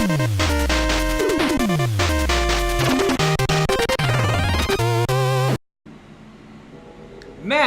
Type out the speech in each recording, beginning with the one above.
Man,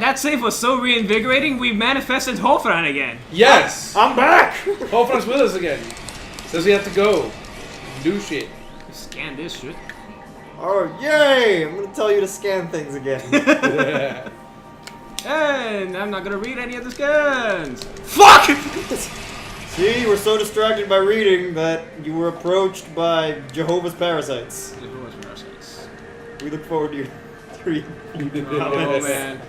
that save was so reinvigorating, we manifested Jofran again. Yes! I'm back! Jofran's with us again. Says we have to go. Do shit. Scan this shit. Oh, yay! I'm gonna tell you to scan things again. Yeah. And I'm not gonna read any of the scans. Fuck! See, you were so distracted by reading that you were approached by Jehovah's parasites. Jehovah's parasites. We look forward to your 3 Oh man.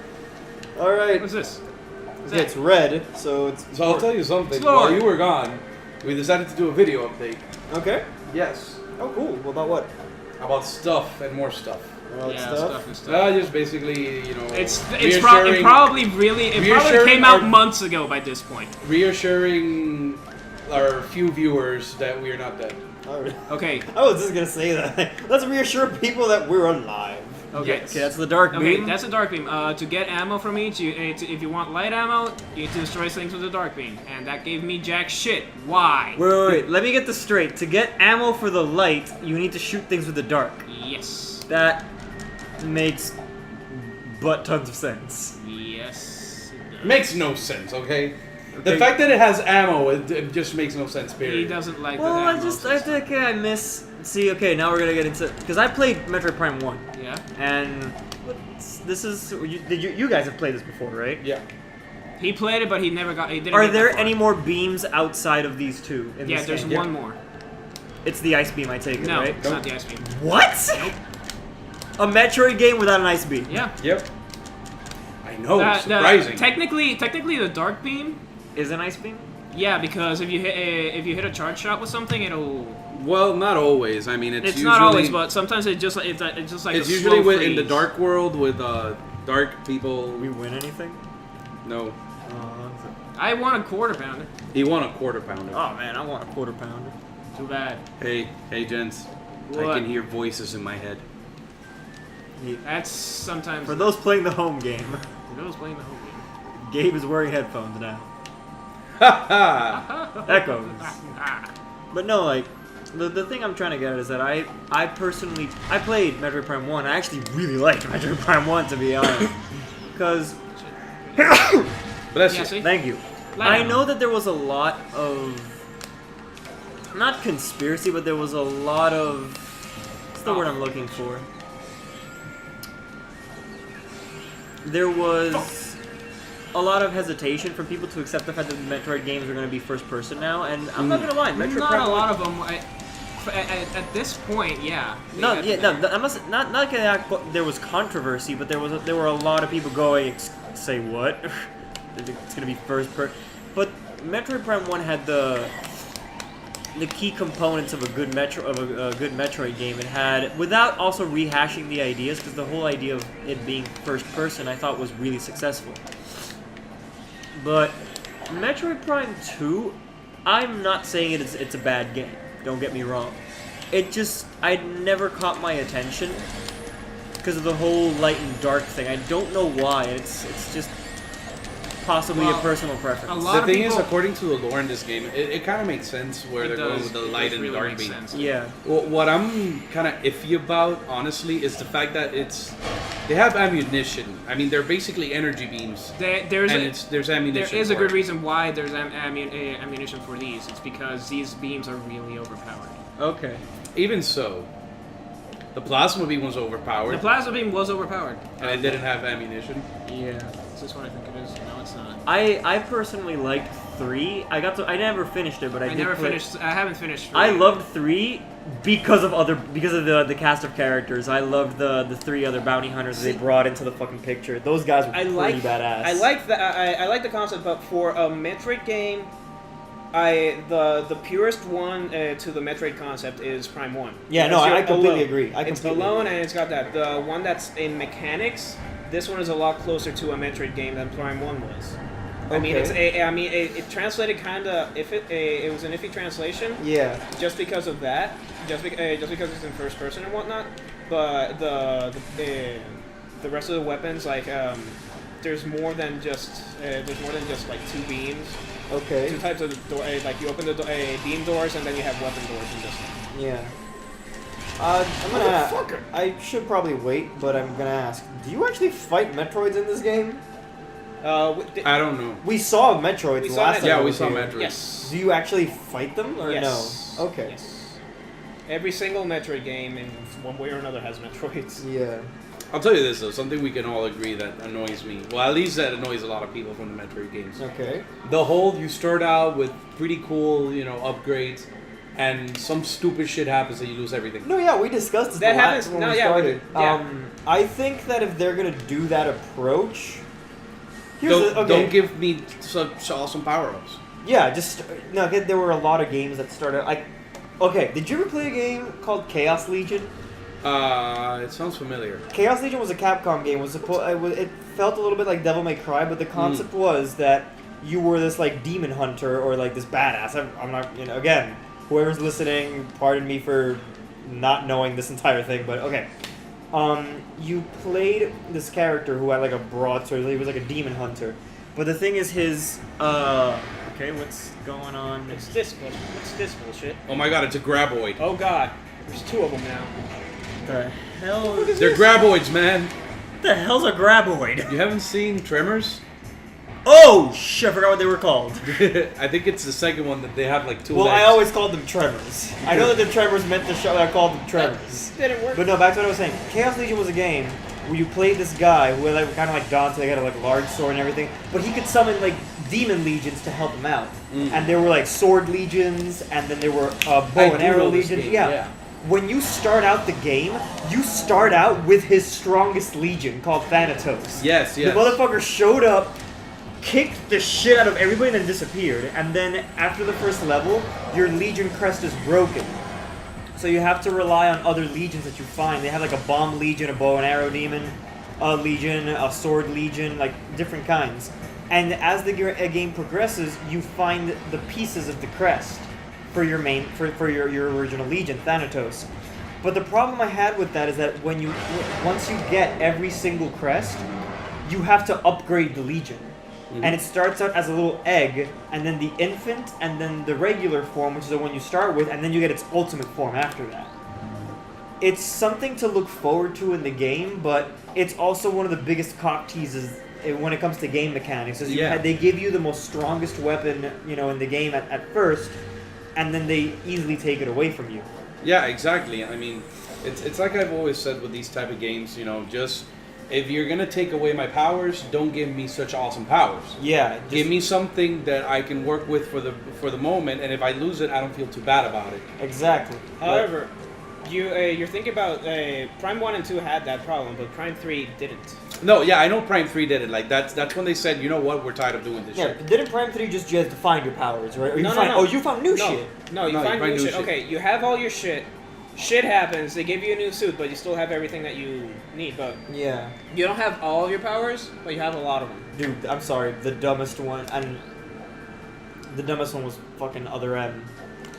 Alright. What's this? Yeah, it's red, so it's... So I'll tell you something. Slower. While you were gone, we decided to do a video update. Okay. Yes. Oh, cool. Well, about what? About stuff and more stuff. About Yeah, stuff and stuff. Just basically, you know, It reassuring, probably came out months ago by this point. reassuring our few viewers that we are not dead. Alright. Okay. I was just gonna say that. Let's reassure people that we're alive. Okay. Yes. Okay, that's the dark Okay, beam. that's a dark beam. To get ammo from each, if you want light ammo, you need to destroy things with a dark beam, and that gave me jack shit. Why? Wait. Let me get this straight. To get ammo for the light, you need to shoot things with the dark. Yes. That makes butt tons of sense. Yes. It does. Makes no sense, okay? The Okay. fact that it has ammo, it just makes no sense, period. He doesn't like Well, that I ammo just, system. okay, I miss... See, okay, now we're gonna get into... Because I played Metroid Prime 1. Yeah. And... This is... You guys have played this before, right? Yeah. He played it, but he never got. He didn't. Are get that there far. any more beams outside of these two in Yeah, this there's game? one more. It's the ice beam, I take it, No, right? it's not the ice beam. What? A Metroid game without an ice beam? Yeah. Yep. I know, surprising. Technically, the dark beam. Is an ice beam? Yeah, because if you hit a charge shot with something, it'll. Well, not always. I mean, it's usually, not always, but sometimes it's just like it's a usually slow in the freeze. dark world with dark people. We win anything? No, I want a quarter pounder. he won a quarter pounder. Oh man, I want a quarter pounder. Too bad. Hey, gents. I What? can hear voices in my head. That's sometimes. For those playing the home game, For those playing the home game. Gabe is wearing headphones now. Ha Echoes. But no, like, the thing I'm trying to get at is that I personally, I played Metroid Prime 1. I actually really liked Metroid Prime 1, to be honest. Because, Bless Yeah, you. see? thank you. Light I ammo. know that there was a lot of, not conspiracy, but there was a lot of, what's the word I'm looking for? There was a lot of hesitation for people to accept the fact that the Metroid games are going to be first person now, and I'm not going to lie, Metroid Not Prime a 1 lot of them. At this point, yeah. No, Yeah, yeah, no. I must not that there was controversy, but there were a lot of people going, say what? It's gonna be first person. But Metroid Prime 1 had the key components of a good Metroid game. It had, without also rehashing the ideas, because the whole idea of it being first person I thought was really successful. But Metroid Prime 2, I'm not saying it's a bad game. Don't get me wrong. I never caught my attention because of the whole light and dark thing. I don't know why. It's just possibly a personal preference. a lot The of thing people, is, according to the lore in this game, it kind of makes sense where they're going with the light and really dark makes beam. sense. Yeah. Well, what I'm kind of iffy about, honestly, is the fact that they have ammunition. I mean, they're basically energy beams. There's ammunition. There is a for good it. reason why there's ammunition for these. It's because these beams are really overpowered. Okay. Even so, the plasma beam was overpowered, The plasma beam was overpowered. and it didn't have ammunition. Yeah. Is this what I think it is? No, it's not. I personally liked 3. I never finished it, but I haven't finished. 3. I loved 3 because of the cast of characters. I loved the 3 other bounty hunters they brought into the fucking picture. Those guys were pretty badass. I like the concept, but for a Metroid game, the purest one to the Metroid concept is Prime 1. Yeah, no, I completely agree. It's alone, and it's got that. The one that's in mechanics, this one is a lot closer to a Metroid game than Prime 1 was. I mean, it translated kind of. It was an iffy translation. Yeah. Just because of that, just because it's in first person and whatnot. But the rest of the weapons, like there's more than just like 2 beams. Okay. Two types of door. Like you open the beam doors, and then you have weapon doors in this one. Yeah. I'm gonna. I should probably wait, but I'm gonna ask. Do you actually fight Metroids in this game? I don't know. We saw Metroids We the saw last time. Yeah, I we was saw here. Metroid. Yes. Do you actually fight them or Yes. no? Okay. Yes. Every single Metroid game, in one way or another, has Metroids. Yeah. I'll tell you this though, something we can all agree that annoys me. Well, at least that annoys a lot of people from the Metroid games. Okay. The whole you start out with pretty cool, upgrades, and some stupid shit happens and you lose everything. No, yeah, we discussed this That the happens- when no, we yeah, we started. did, yeah. I think that if they're gonna do that approach, Don't give me such awesome power-ups. Yeah, just no. There were a lot of games that started like. Okay, did you ever play a game called Chaos Legion? It sounds familiar. Chaos Legion was a Capcom game. It felt a little bit like Devil May Cry, but the concept was that you were this like demon hunter or like this badass. I'm not, again, whoever's listening, pardon me for not knowing this entire thing, but okay. You played this character who had like a broadsword. He was like a demon hunter, but the thing is his okay, what's going on? What's this bullshit? Oh my god, it's a graboid. Oh god, there's two of them now. The hell? They're graboids, man. What the hell's a graboid? You haven't seen Tremors? Oh shit! I forgot what they were called. I think it's the second one that they have like two Well, legs. I always called them Tremors. I know that the Tremors meant the show. I called them Tremors. Didn't work. But no, back to what I was saying. Chaos Legion was a game where you played this guy who was like, kind of like Dante, he had a like large sword and everything, but he could summon like demon legions to help him out. And there were like sword legions, and then there were bow and arrow legions. Yeah. When you start out the game, you start out with his strongest legion called Thanatos. Yes. The motherfucker showed up, kicked the shit out of everybody, and then disappeared. And then after the first level, your legion crest is broken. So you have to rely on other legions that you find. They have like a bomb legion, a bow and arrow demon, a legion, a sword legion, like different kinds. And as the game progresses, you find the pieces of the crest for your for your original legion, Thanatos. But the problem I had with that is that once you get every single crest, you have to upgrade the legion. And it starts out as a little egg, and then the infant, and then the regular form, which is the one you start with, and then you get its ultimate form after that. It's something to look forward to in the game, but it's also one of the biggest cock teases when it comes to game mechanics. Is they give you the most strongest weapon, in the game at first, and then they easily take it away from you. Yeah, exactly. I mean, it's like I've always said with these type of games, just if you're gonna take away my powers, don't give me such awesome powers. Yeah, give me something that I can work with for the moment, and if I lose it, I don't feel too bad about it. Exactly. However, you're thinking about Prime 1 and 2 had that problem, but Prime 3 didn't. No, yeah, I know Prime 3 did it. Like that's when they said, you know what, we're tired of doing this shit. Yeah, didn't Prime 3 just you have to find your powers, right? Or No. Oh, you found new shit. No, you find new shit. Okay, you have all your shit. Shit happens. They give you a new suit, but you still have everything that you need. But yeah, you don't have all of your powers, but you have a lot of them. Dude, I'm sorry. The dumbest one, was fucking Other M.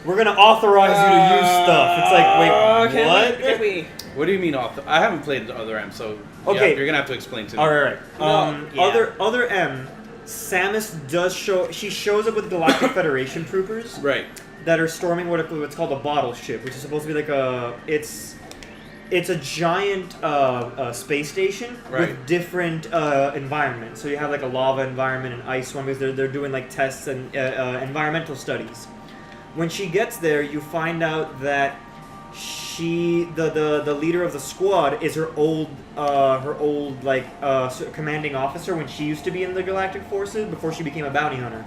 We're gonna authorize you to use stuff. It's like, wait, what? Can we? What do you mean author? I haven't played the Other M, so okay, you're gonna have to explain to me. All right. Yeah. Other M. Samus does show. She shows up with Galactic Federation troopers. Right. That are storming what's called a bottle ship, which is supposed to be like it's a giant space station with different environments. So you have like a lava environment and ice one because they're doing like tests and environmental studies. When she gets there, you find out that the leader of the squad is her old commanding officer when she used to be in the Galactic Forces before she became a bounty hunter.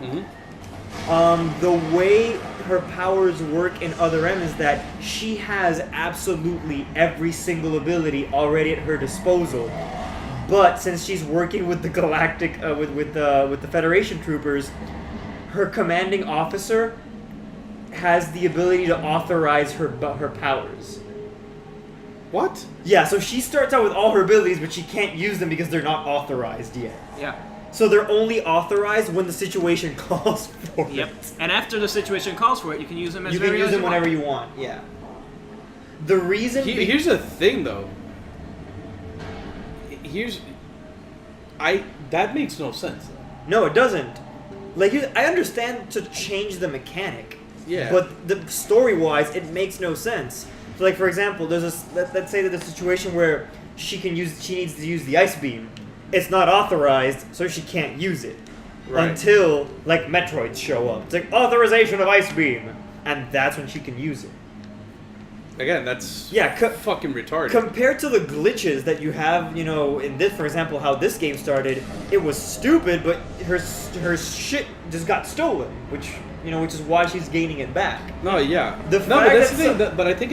The way her powers work in Other M is that she has absolutely every single ability already at her disposal. But since she's working with the Galactic, with the Federation troopers, her commanding officer has the ability to authorize her powers. What? Yeah, so she starts out with all her abilities, but she can't use them because they're not authorized yet. Yeah. So they're only authorized when the situation calls for it. Yep. And after the situation calls for it, you can use them as you can use them whenever you want. Yeah. The reason. Here's the thing, though. That makes no sense. No, it doesn't. Like, I understand to change the mechanic. Yeah. But the story-wise, it makes no sense. So, like, for example, there's this. Let's say that there's a situation where she needs to use the ice beam. It's not authorized, so she can't use it until like Metroids show up. It's like authorization of ice beam, and that's when she can use it. Again, that's fucking retarded. Compared to the glitches that you have, you know, in this, for example, how this game started, it was stupid, but her shit just got stolen, which is why she's gaining it back. No, yeah. But that's the thing. But I think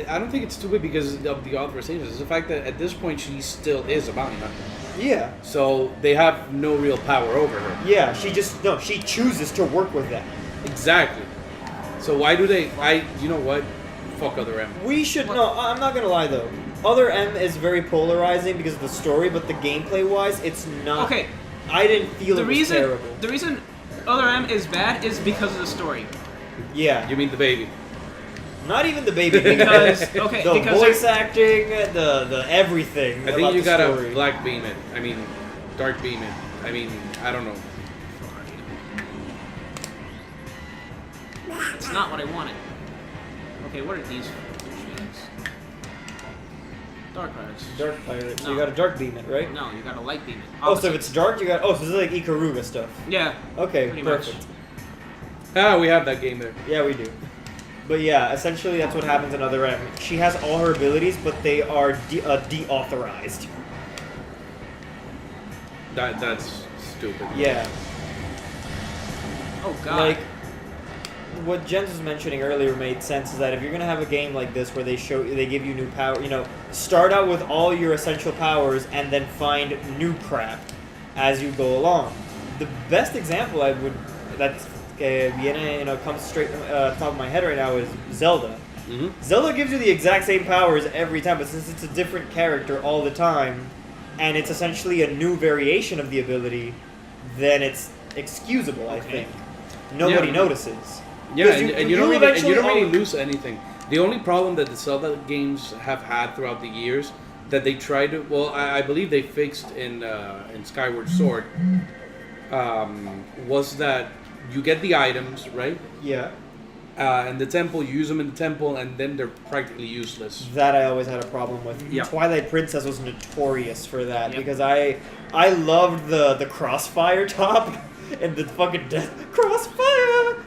I don't think it's stupid because of the authorization. It's the fact that at this point she still is a bounty hunter. Yeah. So they have no real power over her. Yeah. She chooses to work with that. Exactly. So why do they? You know what? Fuck Other M. We should no. I'm not gonna lie though. Other M is very polarizing because of the story, but the gameplay wise, it's not. Okay. I didn't feel it was terrible. The reason Other M is bad is because of the story. Yeah. You mean the baby? Not even the baby. Because the voice acting, the everything. I think you gotta black beam it. I mean, dark beam it. I mean, I don't know. It's not what I wanted. Okay, what are these things? Dark pirates. Dark pirates. No. So you gotta dark beam it, right? No, you gotta light beam it. Oh, so if it's dark, you got. Oh, so this is like Ikaruga stuff. Yeah. Okay, pretty perfect. much. Ah, we have that game there. Yeah, we do. But yeah, essentially that's what happens in Other M. She has all her abilities, but they are deauthorized. That's stupid. Yeah. Oh god. Like, what Jens was mentioning earlier made sense is that if you're gonna have a game like this where they give you new power, start out with all your essential powers and then find new crap as you go along. The best example comes straight to the top of my head right now is Zelda. Mm-hmm. Zelda gives you the exact same powers every time, but since it's a different character all the time, and it's essentially a new variation of the ability, then it's excusable, I think. Nobody notices. Yeah, and you don't really lose anything. The only problem that the Zelda games have had throughout the years that they tried to, well, I believe they fixed in Skyward Sword, was that you get the items, right? Yeah. In the temple, you use them in the temple, and then they're practically useless. That I always had a problem with. Yeah. Twilight Princess was notorious for that because I loved the crossfire top and the fucking death crossfire.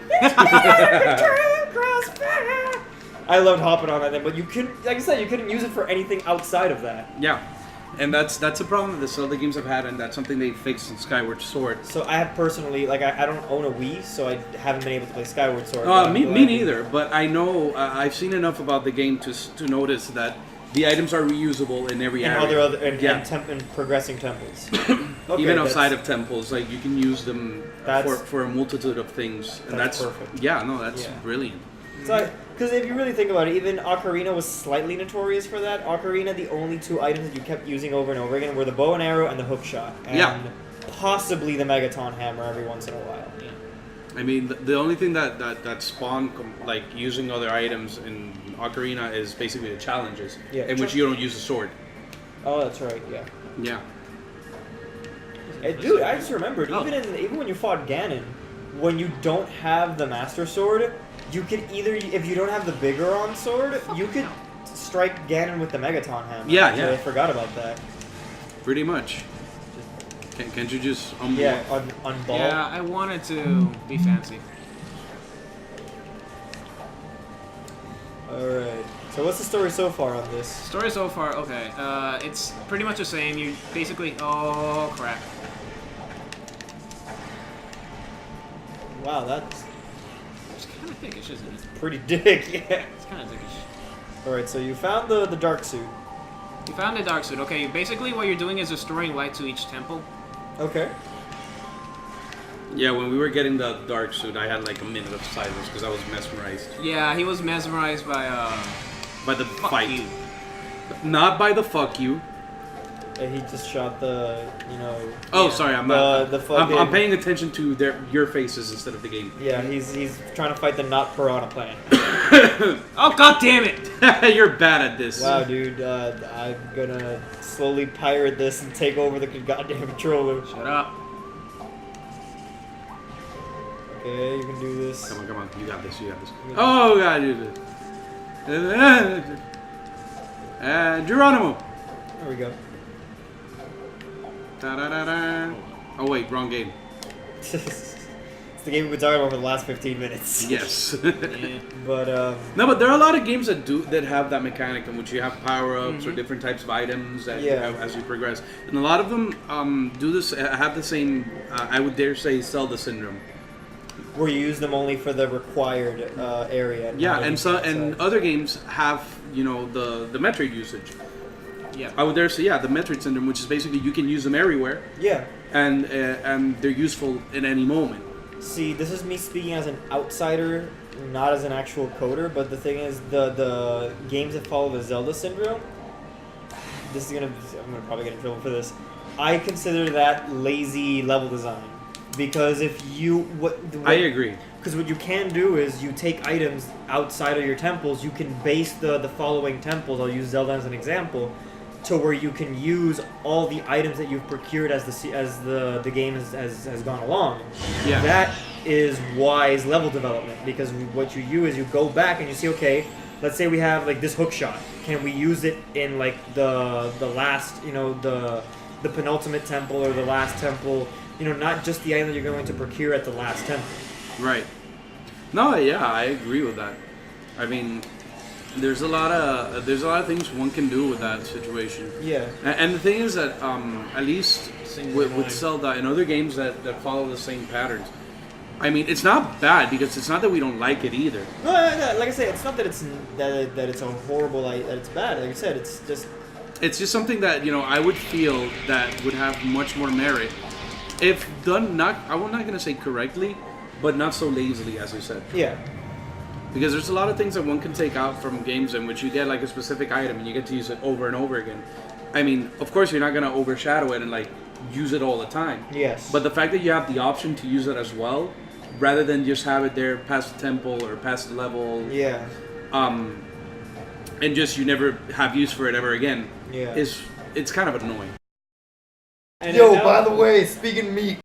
Crossfire. I loved hopping on that, but you couldn't, like I said, you couldn't use it for anything outside of that. Yeah. And that's a problem that the Zelda games have had, and that's something they fixed in Skyward Sword. So I have personally, I don't own a Wii, so I haven't been able to play Skyward Sword. Me neither, but I know, I've seen enough about the game to notice that the items are reusable in every area. And progressing temples. Okay, even outside of temples, like you can use them for a multitude of things. And that's perfect. Yeah, no, that's brilliant. Because if you really think about it, even Ocarina was slightly notorious for that. Ocarina, the only two items that you kept using over and over again were the bow and arrow and the hook shot. And possibly the Megaton hammer every once in a while. Yeah. I mean, the only thing that spawned like using other items in Ocarina is basically the challenges, in which you don't use a sword. Oh, that's right. Yeah. Yeah. Dude, I just remembered even when you fought Ganon, when you don't have the Master Sword, you could either, if you don't have the Bigoron sword, you could strike Ganon with the Megaton hammer. Yeah. I forgot about that. Pretty much. Can't you just unblock? Yeah, unball. Yeah, I wanted to be fancy. Alright. So what's the story so far on this? Story so far, okay. It's pretty much the same. You basically... Oh, crap. Wow, that's It's kind of dickish, isn't it? pretty dick, yeah. It's kind of dickish. Alright, so you found the dark suit. You found the dark suit. Okay, basically what you're doing is restoring light to each temple. Okay. Yeah, when we were getting the dark suit, I had like a minute of silence because I was mesmerized. Yeah, he was mesmerized by the fuck fight. you. Not by the fuck you. And he just shot the, Oh, sorry, I'm not. the fucking... I'm paying attention to your faces instead of the game. Yeah, he's trying to fight the not piranha plant. Oh, god damn it! You're bad at this. Wow, dude, I'm gonna slowly pirate this and take over the goddamn controller. Shut up. Okay, you can do this. Come on, you got this. Oh God, you did. Geronimo. There we go. Da-da-da-da. Oh wait, wrong game. It's the game we've been talking about for the last 15 minutes. Yes. Yeah. But No, but there are a lot of games that have that mechanic in which you have power-ups or different types of items that you have as you progress, and a lot of them have the same. I would dare say Zelda syndrome. where you use them only for the required area. Yeah, and other games have the Metroid usage. Yeah. I would dare say the Metroid syndrome, which is basically you can use them everywhere. Yeah. And they're useful in any moment. See, this is me speaking as an outsider, not as an actual coder, but the thing is, the games that follow the Zelda syndrome, I'm gonna probably get in trouble for this. I consider that lazy level design. Because if you... I agree. Because what you can do is you take items outside of your temples, you can base the following temples, I'll use Zelda as an example, to where you can use all the items that you've procured as the game has gone along. Yeah. That is wise level development, because what you do is you go back and you see, okay, let's say we have like this hook shot. Can we use it in like the last, the penultimate temple or the last temple? Not just the item that you're going to procure at the last temple. Right. No, yeah, I agree with that. I mean, there's a lot of things one can do with that situation. Yeah. And the thing is that at least with Zelda and other games that follow the same patterns, I mean, it's not bad because it's not that we don't like it either. No, like I said, it's not that it's a horrible, that it's bad. Like I said, it's just something that I would feel that would have much more merit if done I'm not gonna say correctly, but not so lazily as you said. Yeah. Because there's a lot of things that one can take out from games in which you get like a specific item and you get to use it over and over again. I mean, of course you're not gonna overshadow it and like use it all the time. Yes. But the fact that you have the option to use it as well, rather than just have it there past the temple or past the level. Yeah. And just you never have use for it ever again. Yeah. It's kind of annoying. Yo, by the way, speaking of me,